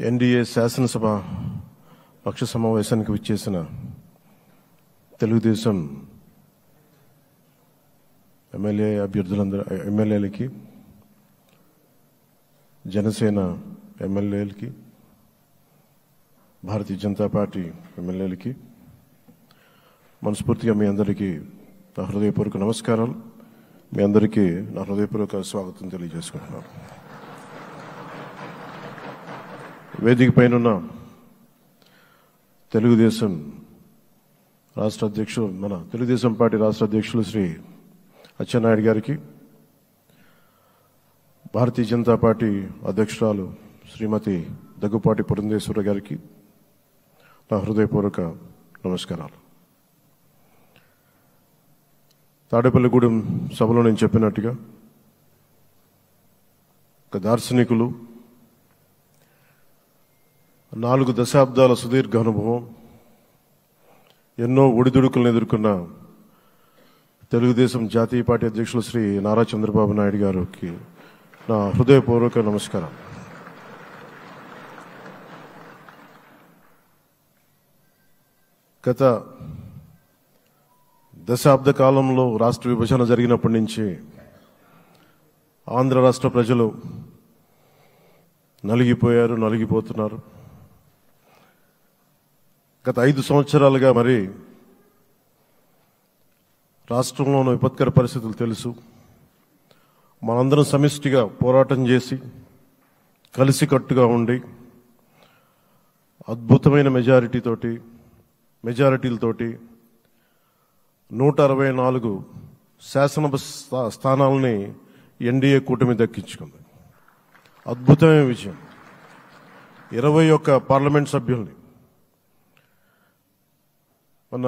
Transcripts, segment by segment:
NDA శాసనసభ పక్ష సమావేశానికి విచ్చేసిన తెలుగుదేశం ఎమ్మెల్యేలకి, జనసేన ఎమ్మెల్యేలకి, భారతీయ జనతా పార్టీ ఎమ్మెల్యేలకి మనస్ఫూర్తిగా మీ అందరికీ నా హృదయపూర్వక నమస్కారాలు. మీ అందరికీ నా హృదయపూర్వక స్వాగతం తెలియజేసుకుంటున్నాను. వేదిక పైన తెలుగుదేశం రాష్ట్ర అధ్యక్షులు, మన తెలుగుదేశం పార్టీ రాష్ట్ర అధ్యక్షులు శ్రీ అచ్చెన్నాయుడు గారికి, భారతీయ జనతా పార్టీ అధ్యక్షురాలు శ్రీమతి దగ్గుపాటి పురంధేశ్వర గారికి నా హృదయపూర్వక నమస్కారాలు. తాడేపల్లిగూడెం సభలో నేను చెప్పినట్టుగా ఒక దార్శనికులు, 4 దశాబ్దాల సుదీర్ఘ అనుభవం, ఎన్నో ఒడిదుడుకులను ఎదుర్కొన్న తెలుగుదేశం జాతీయ పార్టీ అధ్యక్షులు శ్రీ నారా చంద్రబాబు నాయుడు గారికి నా హృదయపూర్వక నమస్కారం. గత దశాబ్ద కాలంలో రాష్ట్ర విభజన జరిగినప్పటి నుంచి ఆంధ్ర రాష్ట్ర ప్రజలు నలిగిపోతున్నారు. గత 5 సంవత్సరాలుగా మరి రాష్ట్రంలోని విపత్కర పరిస్థితులు తెలుసు. మనందరం సమిష్టిగా పోరాటం చేసి కలిసికట్టుగా ఉండి అద్భుతమైన మెజారిటీలతోటి 164 శాసనసభ స్థానాలని ఎన్డీఏ కూటమి దక్కించుకుంది. అద్భుతమైన విజయం. 21 పార్లమెంట్ సభ్యుల్ని మన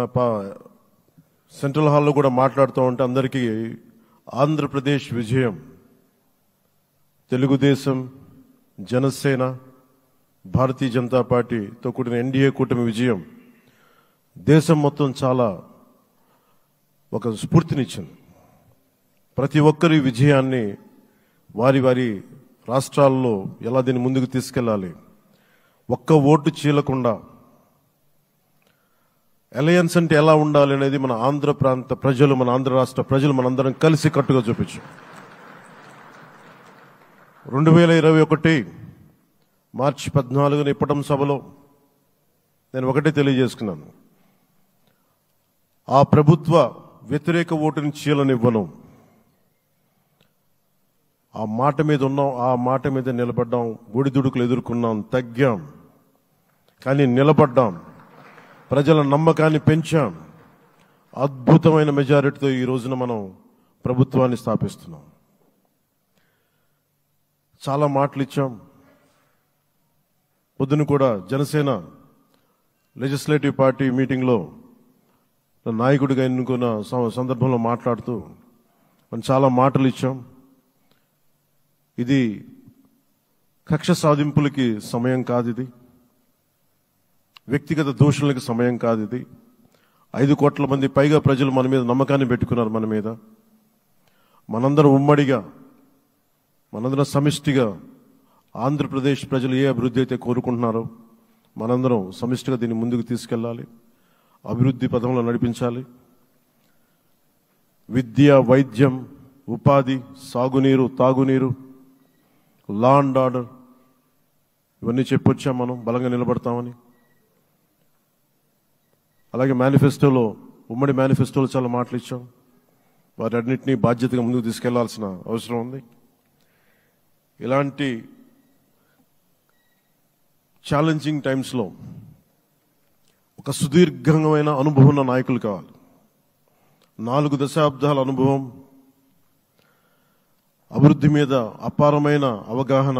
సెంట్రల్ హాల్లో కూడా మాట్లాడుతూ ఉంటే అందరికీ ఆంధ్రప్రదేశ్ విజయం, తెలుగుదేశం, జనసేన, భారతీయ జనతా పార్టీతో కూడిన ఎన్డీఏ కూటమి విజయం దేశం మొత్తం చాలా ఒక స్ఫూర్తినిచ్చింది. ప్రతి ఒక్కరి విజయాన్ని వారి వారి రాష్ట్రాల్లో ఎలా దీన్ని ముందుకు తీసుకెళ్లాలి, ఒక్క ఓటు చీలకుండా అలయన్స్ అంటే ఎలా ఉండాలి అనేది మన ఆంధ్ర ప్రాంత ప్రజలు, మన ఆంధ్ర రాష్ట్ర ప్రజలు మనందరం కలిసి కట్టుగా చూపించాం. 2021 మార్చి 14 ఇప్పటం సభలో నేను ఒకటే తెలియజేసుకున్నాను, ఆ ప్రభుత్వ వ్యతిరేక ఓటుని చీలనివ్వను. ఆ మాట మీద ఉన్నాం, ఆ మాట మీద నిలబడ్డాం. ఒడిదుడుకులు ఎదుర్కొన్నాం, తగ్గాం, కానీ నిలబడ్డాం. ప్రజల నమ్మకాన్ని పెంచాం. అద్భుతమైన మెజారిటీతో ఈ రోజున మనం ప్రభుత్వాన్ని స్థాపిస్తున్నాం. చాలా మాటలు ఇచ్చాం. పొద్దున కూడా జనసేన లెజిస్లేటివ్ పార్టీ మీటింగ్లో నాయకుడిగా ఎన్నుకున్న సందర్భంలో మాట్లాడుతూ మనం చాలా మాటలు ఇచ్చాం. ఇది కక్ష సాధింపులకి సమయం కాదు, ఇది వ్యక్తిగత దూషణలకి సమయం కాదు. ఇది 5 కోట్ల మంది పైగా ప్రజలు మన మీద నమ్మకాన్ని పెట్టుకున్నారు. మన మీద మనందరం ఉమ్మడిగా, మనందరం సమిష్టిగా ఆంధ్రప్రదేశ్ ప్రజలు ఏ అభివృద్ధి అయితే కోరుకుంటున్నారో మనందరం సమిష్టిగా దీన్ని ముందుకు తీసుకెళ్లాలి, అభివృద్ధి పథంలో నడిపించాలి. విద్య, వైద్యం, ఉపాధి, సాగునీరు, తాగునీరు, లా అండ్ ఆర్డర్ ఇవన్నీ చెప్పొచ్చాం. మనం బలంగా నిలబడతామని. అలాగే మేనిఫెస్టోలో, ఉమ్మడి మేనిఫెస్టోలో చాలా మాటలు ఇచ్చాం. వాటన్నిటినీ బాధ్యతగా ముందుకు తీసుకెళ్లాల్సిన అవసరం ఉంది. ఇలాంటి ఛాలెంజింగ్ టైమ్స్లో ఒక సుదీర్ఘమైన అనుభవం ఉన్న నాయకులు కావాలి. 4 దశాబ్దాల అనుభవం, అభివృద్ధి మీద అపారమైన అవగాహన,